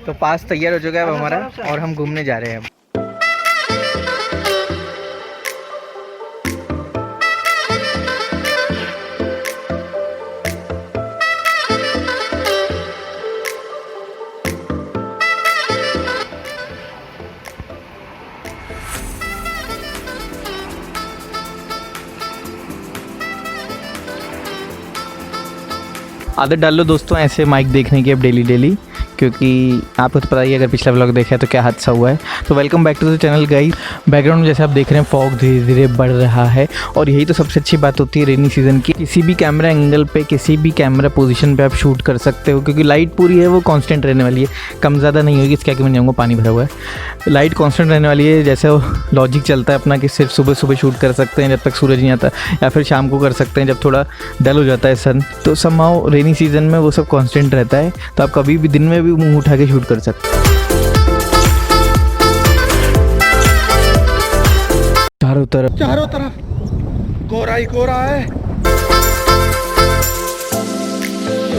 तो पास तैयार हो चुका है अब हमारा और हम घूमने जा रहे हैं अब। आदत डाल लो दोस्तों ऐसे माइक देखने की अब डेली डेली, क्योंकि आपको तो पता ही है, अगर पिछला व्लॉग देखा है तो क्या हादसा हुआ है। तो welcome back to the channel guys. Background में जैसे आप देख रहे हैं फॉग धीरे धीरे बढ़ रहा है और यही तो सबसे अच्छी बात होती है रेनी सीज़न की। किसी भी कैमरा एंगल पे, किसी भी कैमरा पोजीशन पे आप शूट कर सकते हो, क्योंकि लाइट पूरी है वो कांस्टेंट रहने वाली है, कम ज़्यादा नहीं होगी। इसके आगे मैं जाऊँगा, पानी भरा हुआ है, लाइट कांस्टेंट रहने वाली है। जैसे लॉजिक चलता है अपना कि सिर्फ सुबह सुबह शूट कर सकते हैं जब तक सूरज नहीं आता, या फिर शाम को कर सकते हैं जब थोड़ा डल हो जाता है सन। तो समहाउ रेनी सीज़न में वो सब कांस्टेंट रहता है, तो आप कभी भी दिन में भी मुँह उठा के शूट कर सकते हैं। चारों तरफ कोहरा ही कोहरा है।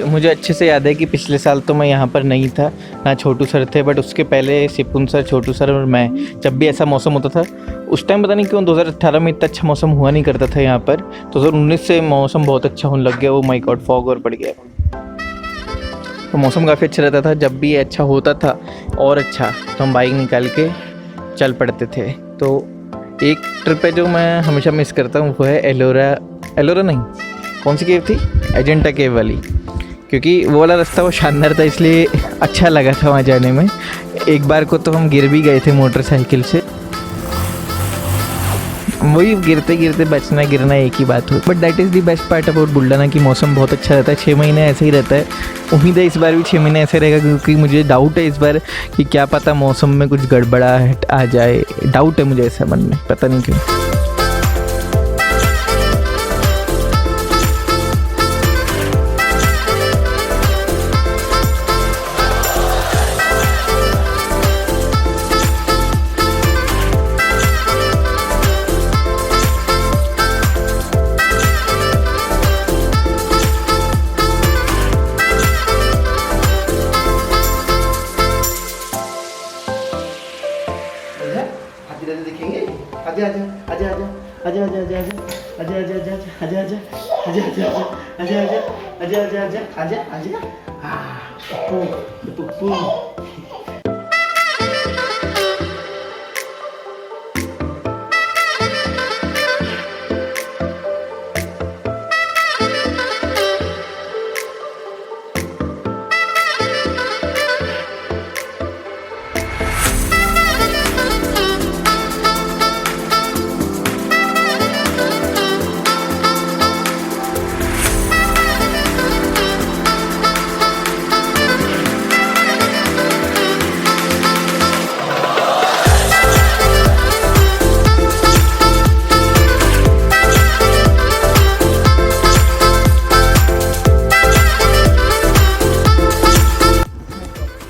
मुझे अच्छे से याद है कि पिछले साल तो मैं यहाँ पर नहीं था, ना छोटू सर थे, बट उसके पहले सिपुन सर, छोटू सर और मैं, जब भी ऐसा मौसम होता था उस टाइम पता नहीं क्यों 2018 में इतना अच्छा मौसम हुआ नहीं करता था यहाँ पर। 2019 से मौसम बहुत अच्छा होने लग गया। वो माय गॉड, फॉग और पड़ गया, तो मौसम काफ़ी अच्छा रहता था। जब भी अच्छा होता था और अच्छा, तो हम बाइक निकाल के चल पड़ते थे। तो एक ट्रिप है जो मैं हमेशा मिस करता हूँ, वो है एलोरा नहीं, कौन सी केव थी, एजेंटा केव वाली, क्योंकि वो वाला रास्ता वो शानदार था, इसलिए अच्छा लगा था वहाँ जाने में। एक बार को तो हम गिर भी गए थे मोटरसाइकिल से। वही गिरते गिरते बचना गिरना एक ही बात हो, but that is the best part about Buldhana कि मौसम बहुत अच्छा रहता है। 6 महीने ऐसे ही रहता है। उम्मीद है इस बार भी 6 महीने ऐसे रहेगा, क्योंकि मुझे डाउट है इस बार कि क्या पता मौसम में कुछ गड़बड़ाहट आ जाए। डाउट है मुझे ऐसा मन में, पता नहीं क्यों।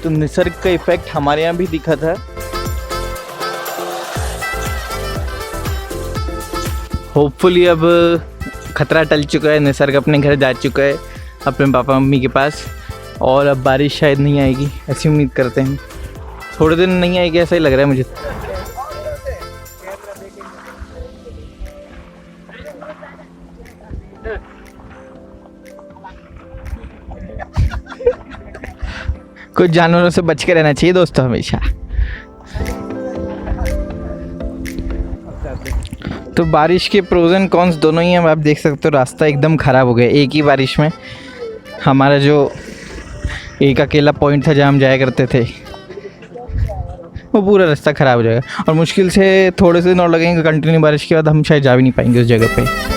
तो निसर्ग का इफेक्ट हमारे यहाँ भी दिखा था। होपफुली अब खतरा टल चुका है, निसर्ग अपने घर जा चुका है, अपने पापा मम्मी के पास, और अब बारिश शायद नहीं आएगी, ऐसी उम्मीद करते हैं। थोड़े दिन नहीं आएगी ऐसा ही लग रहा है मुझे। कुछ जानवरों से बच के रहना चाहिए दोस्तों हमेशा। तो बारिश के प्रोज एंड कॉन्स दोनों ही हैं। आप देख सकते हो रास्ता एकदम ख़राब हो गया एक ही बारिश में। हमारा जो एक अकेला पॉइंट था जहाँ हम जाया करते थे, वो पूरा रास्ता ख़राब हो जाएगा, और मुश्किल से थोड़े से दिन और लगेंगे कंटिन्यू बारिश के बाद, हम शायद जा भी नहीं पाएंगे उस जगह पे।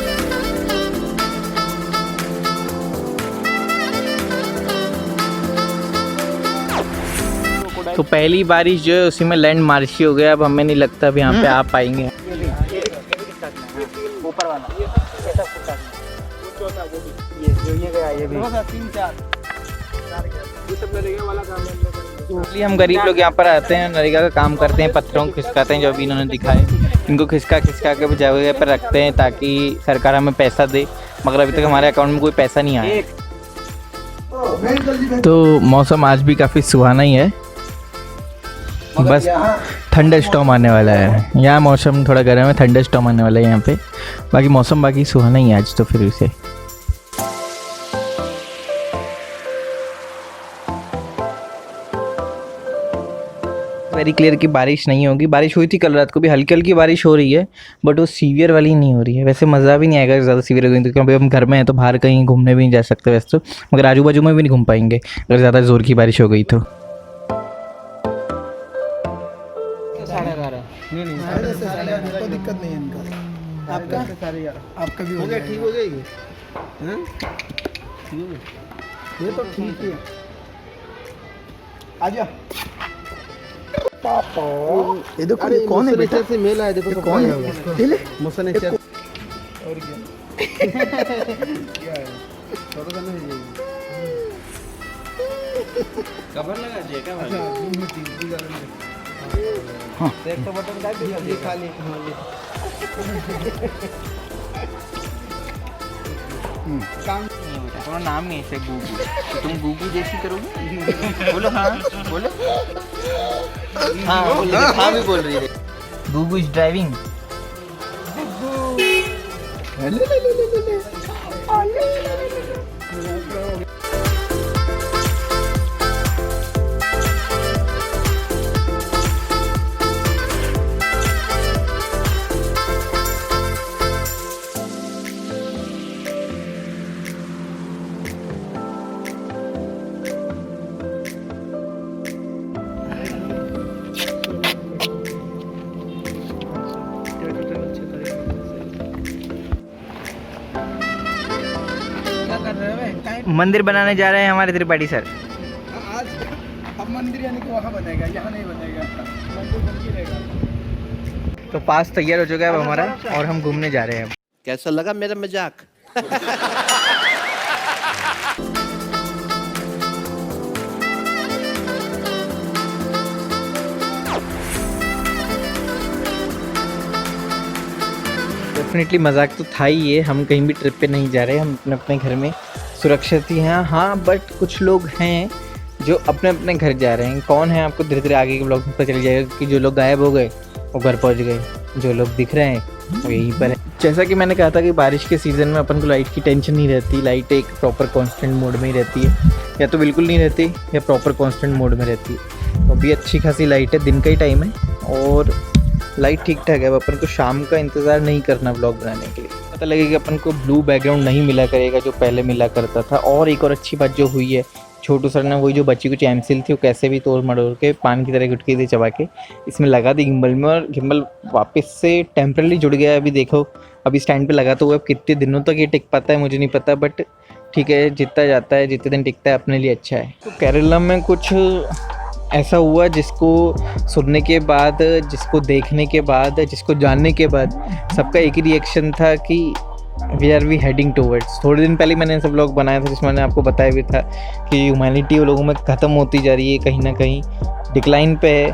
तो पहली बारिश जो है उसी में लैंड मार्श ही हो गया। अब हमें नहीं लगता अब यहाँ पे आ पाएंगे। ऊपर वाला इसलिए हम गरीब लोग यहाँ पर आते हैं, नरेगा का काम करते हैं, पत्थरों को खिसकाते हैं जो अभी इन्होंने दिखाए। इनको खिसका के जगह पर रखते हैं ताकि सरकार हमें पैसा दे, मगर अभी तक हमारे अकाउंट में कोई पैसा नहीं आया। तो मौसम आज भी काफ़ी सुहाना ही है, बस थंडर स्टॉर्म आने वाला है। यहाँ मौसम थोड़ा गर्म है, थंडर स्टॉर्म आने वाला है यहाँ पे। बाकी मौसम बाकी सुहाना ही है आज तो फिर से। वेरी क्लियर कि बारिश नहीं होगी। बारिश हुई थी कल रात को भी, हल्की हल्की बारिश हो रही है, बट वो सीवियर वाली नहीं हो रही है। वैसे मज़ा भी नहीं आएगा ज़्यादा सीवियर होगी, क्योंकि हम घर में हैं तो बाहर कहीं घूमने भी नहीं जा सकते वैसे तो, मगर आजू बाजू में भी नहीं घूम पाएंगे अगर ज़्यादा ज़ोर की बारिश हो गई तो। कोई दिक्कत नहीं है इनका। आपका भी हो गया, ठीक हो जाएगी। ये तो ठीक है। आजा पापा, ये देखो ये कौन है बेटा? से मेल आया, देखो कौन है? मुसनेचर और क्या है? थोड़ा सा नहीं कवर लगा दिया क्या? हाँ, एक तो बटन दाब दिया खाली। काम तुम्हारा नाम नहीं है गूगू, तो तुम गूगू जैसी करोगे? बोलो हाँ, बोलो हाँ, बोल हाँ भी बोल रही है। Goo Goo is driving. मंदिर बनाने जा रहे हैं हमारे त्रिपाठी सर। आज अब मंदिर यानी कि वहाँ बनेगा, यहाँ नहीं बनेगा, मंदिर बन के रहेगा। तो पास तैयार हो चुका है अब हमारा और हम घूमने जा रहे हैं। कैसा लगा मेरा मजाक? डेफिनेटली मजाक तो था ही ये। हम कहीं भी ट्रिप पे नहीं जा रहे, हम अपने अपने घर में सुरक्षित ही हैं। हाँ, बट कुछ लोग हैं जो अपने अपने घर जा रहे हैं। कौन है आपको धीरे धीरे आगे के ब्लॉग में पता चल जाएगा कि जो लोग गायब हो गए वो घर पहुंच गए, जो लोग दिख रहे हैं वो यहीं पर है। जैसा कि मैंने कहा था कि बारिश के सीज़न में अपन को लाइट की टेंशन नहीं रहती। लाइट एक प्रॉपर कांस्टेंट मोड में ही रहती है, या तो बिल्कुल नहीं रहती या प्रॉपर कांस्टेंट मोड में रहती है। तो अभी अच्छी खासी लाइट है, दिन का ही टाइम है और लाइट ठीक ठाक है। अब अपन को शाम का इंतज़ार नहीं करना ब्लॉग बनाने के लिए। पता लगेगा कि अपन को ब्लू बैकग्राउंड नहीं मिला करेगा जो पहले मिला करता था। और एक और अच्छी बात जो हुई है, छोटू सर ने वही जो बची कुछ एमसील थी वो कैसे भी तोड़ मड़ोड़ के पान की तरह गुटकी थी चबा के इसमें लगा दी गिम्बल में, और गिम्बल वापस से टेम्पररी जुड़ गया है। अभी देखो, अभी स्टैंड पे लगा तो हुआ, अब कितने दिनों तक ये टिक पाता है मुझे नहीं पता, बट ठीक है, जितना जाता है जितने दिन टिकता है अपने लिए अच्छा है। तो केरला में कुछ ऐसा हुआ जिसको सुनने के बाद, जिसको देखने के बाद, जिसको जानने के बाद सबका एक ही रिएक्शन था कि we are we heading towards. थोड़े दिन पहले मैंने सब लोग बनाया था जिसमें मैंने आपको बताया भी था कि ह्यूमैनिटी वो लोगों में ख़त्म होती जा रही है, कहीं ना कहीं डिक्लाइन पे है,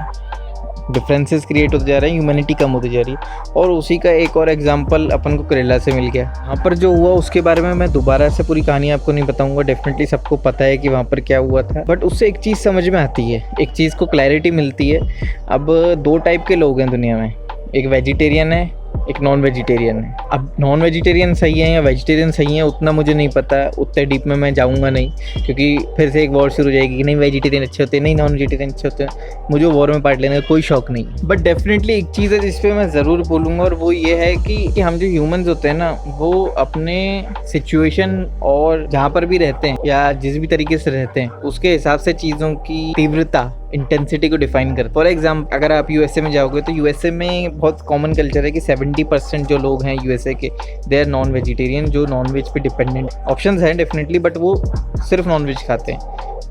डिफरेंसेस क्रिएट होते जा रहे हैं, ह्यूमैनिटी कम होती जा रही है। और उसी का एक और एग्जांपल अपन को केरला से मिल गया। वहाँ पर जो हुआ उसके बारे में मैं दोबारा से पूरी कहानी आपको नहीं बताऊंगा, डेफिनेटली सबको पता है कि वहाँ पर क्या हुआ था, बट उससे एक चीज़ समझ में आती है, एक चीज़ को क्लैरिटी मिलती है। अब दो टाइप के लोग हैं दुनिया में, एक वेजिटेरियन है, एक नॉन वेजिटेरियन है। अब नॉन वेजिटेरियन सही है या वेजिटेरियन सही है उतना मुझे नहीं पता, उतने डीप में मैं जाऊंगा नहीं, क्योंकि फिर से एक वॉर शुरू हो जाएगी कि नहीं वेजिटेरियन अच्छे होते हैं, नहीं नॉन वेजिटेरियन अच्छे होते हैं। मुझे वॉर में पार्ट लेने का कोई शौक नहीं। बट डेफिनेटली एक चीज़ है जिस पे मैं ज़रूर बोलूँगा, और वो ये है कि हम जो ह्यूमन्स होते हैं ना, वो अपने सिचुएशन और जहाँ पर भी रहते हैं या जिस भी तरीके से रहते हैं उसके हिसाब से चीज़ों की तीव्रता, इंटेंसिटी को डिफाइन कर। फॉर एग्जाम्पल, अगर आप यूएसए में जाओगे तो यूएसए में बहुत कॉमन कल्चर है कि 70% जो लोग हैं यूएसए के दे आर नॉन वेजिटेरियन, जो नॉन वेज पे डिपेंडेंट। ऑप्शंस हैं डेफिनेटली, बट वो सिर्फ नॉन वेज खाते हैं।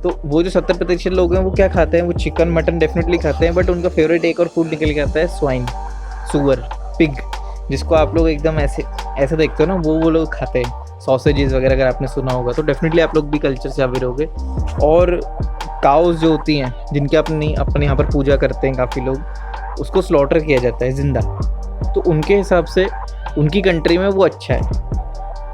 तो वो जो 70% लोग हैं वो क्या खाते हैं, वो चिकन मटन डेफिनेटली खाते हैं, बट उनका फेवरेट एक और फूड निकल के आता है स्वाइन, सुअर, पिग, जिसको आप लोग एकदम ऐसे देखते हो ना, वो लोग खाते हैं। सॉसेजेस वगैरह अगर आपने सुना होगा तो डेफिनेटली आप लोग भी कल्चर से अवेयर होगे। और काउस जो होती हैं जिनके अपने यहाँ पर पूजा करते हैं काफ़ी लोग, उसको स्लॉटर किया जाता है जिंदा, तो उनके हिसाब से उनकी कंट्री में वो अच्छा है।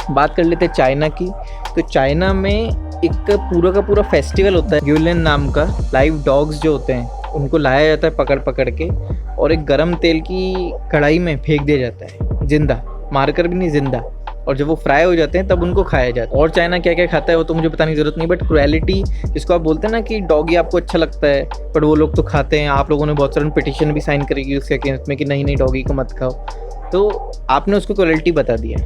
बात कर लेते हैं चाइना की, तो चाइना में एक पूरा का पूरा फेस्टिवल होता है यूलियन नाम का। लाइव डॉग्स जो होते हैं उनको लाया जाता है पकड़ पकड़ के और एक गरम तेल की कढ़ाई में फेंक दिया जाता है, जिंदा, मारकर भी नहीं, जिंदा। और जब वो फ्राई हो जाते हैं तब उनको खाया जाता है। और चाइना क्या क्या खाता है वो तो मुझे बताने की ज़रूरत नहीं, बट क्रुएलिटी जिसको आप बोलते हैं ना कि डॉगी आपको अच्छा लगता है बट वो लोग तो खाते हैं। आप लोगों ने बहुत सारे पिटिशन भी साइन करेगी उसके अगेंस्ट में कि नहीं नहीं डॉगी को मत खाओ, तो आपने उसको क्रुएलिटी बता दिया।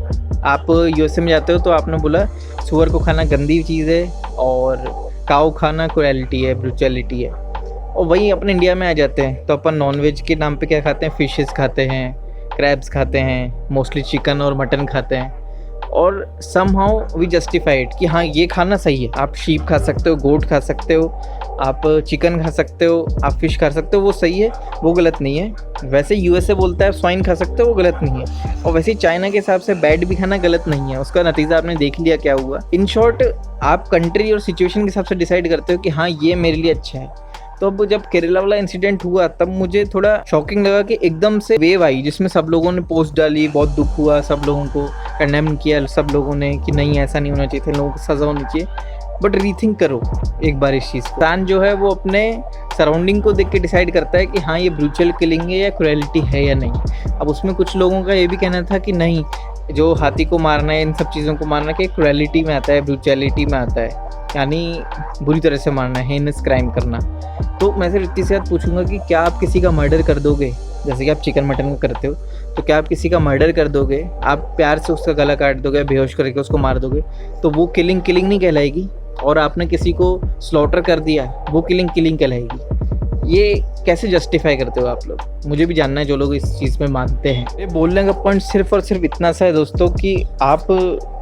आप यूएसए में जाते हो तो आपने बोला सुअर को खाना गंदी चीज़ है और काऊ खाना क्रुएलिटी है, ब्रूचैलिटी है। और वही अपन इंडिया में आ जाते हैं तो अपन नॉनवेज के नाम पे क्या खाते हैं, फिशेस खाते हैं, क्रैब्स खाते हैं, मोस्टली चिकन और मटन खाते हैं। और समहाउ वी जस्टिफाइड कि हाँ ये खाना सही है। आप शीप खा सकते हो, गोट खा सकते हो, आप चिकन खा सकते हो, आप फिश खा सकते हो, वो सही है, वो गलत नहीं है। वैसे यूएसए बोलता है स्वाइन खा सकते हो, वो गलत नहीं है। और वैसे ही चाइना के हिसाब से बैड भी खाना गलत नहीं है। उसका नतीजा आपने देख लिया क्या हुआ। इन शॉर्ट आप कंट्री और सिचुएशन के हिसाब से डिसाइड करते हो कि हाँ ये मेरे लिए अच्छा है। तो अब जब केरला वाला इंसिडेंट हुआ तब मुझे थोड़ा शॉकिंग लगा कि एकदम से वेव आई जिसमें सब लोगों ने पोस्ट डाली, बहुत दुख हुआ, सब लोगों को कंडेम किया सब लोगों ने कि नहीं ऐसा नहीं होना चाहिए था, लोगों को सज़ा होनी चाहिए। बट रीथिंक करो एक बार इस चीज़ को। इंसान जो है वो अपने सराउंडिंग को देख के डिसाइड करता है कि हाँ ये ब्रूचल किलिंग है या क्रुएलिटी है या नहीं। अब उसमें कुछ लोगों का ये भी कहना था कि नहीं, जो हाथी को मारना है, इन सब चीज़ों को मारना कि क्रुएलिटी में आता है, ब्रूचैलिटी में आता है, यानी बुरी तरह से मारना है, हेनस क्राइम करना। तो मैं सिर्फ इतनी सी बात पूछूंगा कि क्या आप किसी का मर्डर कर दोगे, जैसे कि आप चिकन मटन का करते हो, तो क्या आप किसी का मर्डर कर दोगे, आप प्यार से उसका गला काट दोगे, बेहोश करके उसको मार दोगे, तो वो किलिंग नहीं कहलाएगी? और आपने किसी को स्लॉटर कर दिया, वो किलिंग कहलाएगी? ये कैसे जस्टिफाई करते हो आप लोग? मुझे भी जानना है जो लोग इस चीज़ में मानते हैं। ये बोलने का पॉइंट सिर्फ और सिर्फ इतना सा है दोस्तों कि आप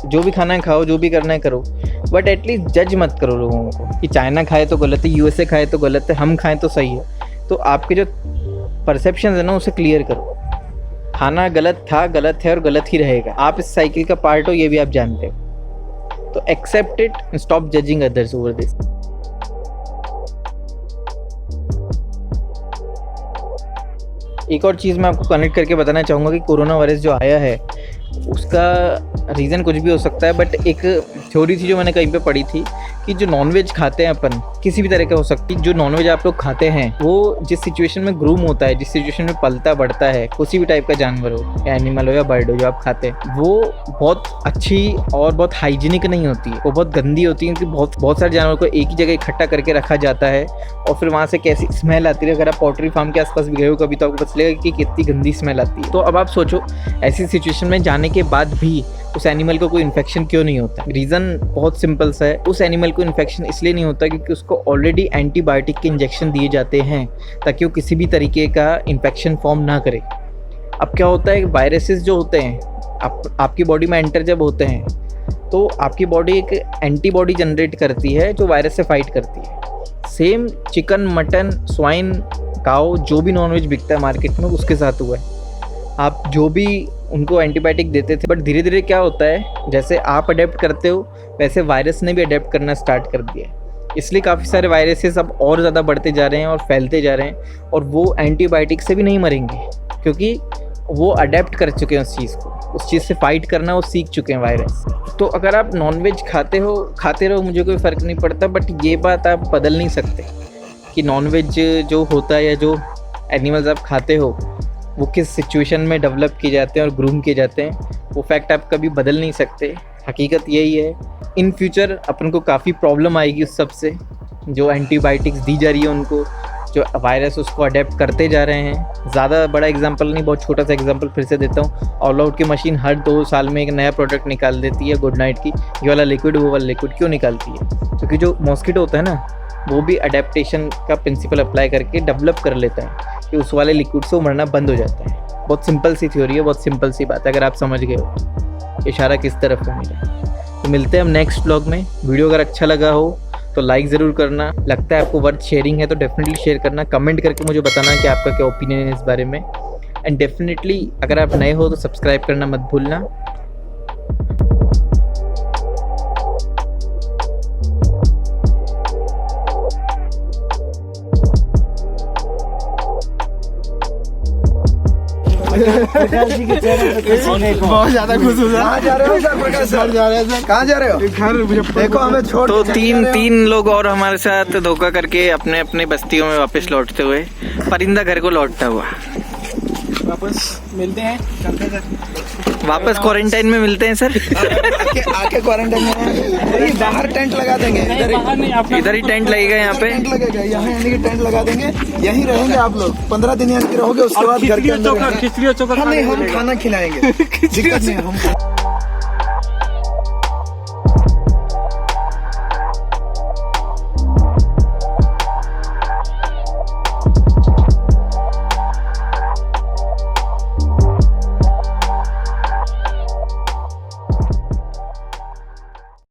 जो भी खाना है खाओ, जो भी करना है करो, बट एटलीस्ट जज मत करो लोगों को कि चाइना खाए तो गलत है, यूएसए खाए तो गलत है, हम खाएं तो सही है। तो आपके जो परसेप्शन है ना उसे क्लियर करो। खाना गलत था, गलत है और गलत ही रहेगा। आप इस साइकिल का पार्ट हो, ये भी आप जानते हो। तो accept it and stop judging others over this. एक और चीज़ मैं आपको कनेक्ट करके बताना चाहूँगा कि कोरोना वायरस जो आया है उसका रीज़न कुछ भी हो सकता है, बट एक थ्योरी थी जो मैंने कहीं पे पढ़ी थी कि जो नॉनवेज खाते हैं अपन, किसी भी तरह का हो सकती है, जो नॉनवेज आप लोग खाते हैं वो जिस सिचुएशन में ग्रूम होता है, जिस सिचुएशन में पलता बढ़ता है, किसी भी टाइप का जानवर हो या एनिमल हो या बर्ड हो जो आप खाते हैं, वो बहुत अच्छी और बहुत हाइजीनिक नहीं होती है, वो बहुत गंदी होती है। क्योंकि बहुत सारे जानवर को एक ही जगह इकट्ठा करके रखा जाता है और फिर वहाँ से कैसी स्मेल आती है। अगर आप पोल्ट्री फार्म के आसपास भी गए हो कभी तो आपको पता चलेगा कि कितनी गंदी स्मेल आती है। तो अब आप सोचो ऐसी सिचुएशन में जाने के बाद भी उस एनिमल को कोई इन्फेक्शन क्यों नहीं होता? रीज़न बहुत सिंपल सा है, उस एनिमल को इन्फेक्शन इसलिए नहीं होता क्योंकि उसको ऑलरेडी एंटीबायोटिक के इंजेक्शन दिए जाते हैं ताकि वो किसी भी तरीके का इन्फेक्शन फॉर्म ना करे। अब क्या होता है, वायरसेस जो होते हैं आपकी बॉडी में एंटर जब होते हैं तो आपकी बॉडी एक एंटीबॉडी जनरेट करती है जो वायरस से फाइट करती है। सेम चिकन, मटन, स्वाइन, काऊ, जो भी नॉनवेज बिकता है मार्केट में उसके साथ हुआ है। आप जो भी उनको एंटीबायोटिक देते थे, बट धीरे धीरे क्या होता है, जैसे आप अडेप्ट करते हो वैसे वायरस ने भी अडेप्ट करना स्टार्ट कर दिया है। इसलिए काफ़ी सारे वायरसेस अब और ज़्यादा बढ़ते जा रहे हैं और फैलते जा रहे हैं, और वो एंटीबायोटिक से भी नहीं मरेंगे क्योंकि वो अडेप्ट कर चुके हैं उस चीज़ को, उस चीज़ से फाइट करना वो सीख चुके हैं वायरस। तो अगर आप नॉनवेज खाते रहो, मुझे कोई फ़र्क नहीं पड़ता, बट ये बात आप बदल नहीं सकते कि नॉनवेज जो होता है या जो एनिमल्स आप खाते हो वो किस सिचुएशन में डेवलप किए जाते हैं और ग्रूम किए जाते हैं, वो फैक्ट आप कभी बदल नहीं सकते। हकीकत यही है। इन फ्यूचर अपन को काफ़ी प्रॉब्लम आएगी उस सब से, जो एंटीबायोटिक्स दी जा रही है उनको, जो वायरस उसको अडेप्ट करते जा रहे हैं। ज़्यादा बड़ा एग्जांपल नहीं, बहुत छोटा सा एग्जांपल फिर से देता हूँ। ऑल आउट की मशीन हर 2 साल में एक नया प्रोडक्ट निकाल देती है, गुड नाइट की, ये वाला लिक्विड वो वाला लिक्विड क्यों निकालती है? क्योंकि जो मॉस्किटो होता है ना वो भी अडेप्टेशन का प्रिंसिपल अप्लाई करके डेवलप कर लेता है कि उस वाले लिक्विड से वो मरना बंद हो जाता है। बहुत सिंपल सी थ्योरी है, बहुत सिंपल सी बात है, अगर आप समझ गए हो इशारा किस तरफ है मेरा। तो मिलते हैं हम नेक्स्ट व्लॉग में। वीडियो अगर अच्छा लगा हो तो लाइक ज़रूर करना, लगता है आपको वर्थ शेयरिंग है तो डेफिनेटली शेयर करना, कमेंट करके मुझे बताना कि आपका क्या ओपिनियन है इस बारे में। एंड डेफिनेटली अगर आप नए हो तो सब्सक्राइब करना मत भूलना। बहुत ज्यादा खुश हूँ। कहाँ जा रहे हो सर? प्रकाश सर जा रहे हैं सर। कहाँ जा रहे हो? घर। देखो हमें छोड़ तो के तीन लोग और हमारे साथ धोखा करके अपने अपने बस्तियों में वापस लौटते हुए, परिंदा घर को लौटता हुआ। वापस मिलते हैं, चलते हैं सर। वापस क्वारंटाइन में मिलते हैं सर। आके क्वारंटाइन में बाहर टेंट लगा देंगे। इधर ही टेंट लगेगा, यहाँ पे टेंट लगेगा, यहाँ यानी कि टेंट लगा देंगे, यहीं रहेंगे आप लोग। 15 दिन यानी कि रहोगे, उसके बाद घर के अंदर खिचड़ी और चोखा। नहीं, हम खाना खिलाएंगे, दिक्कत नहीं है। हम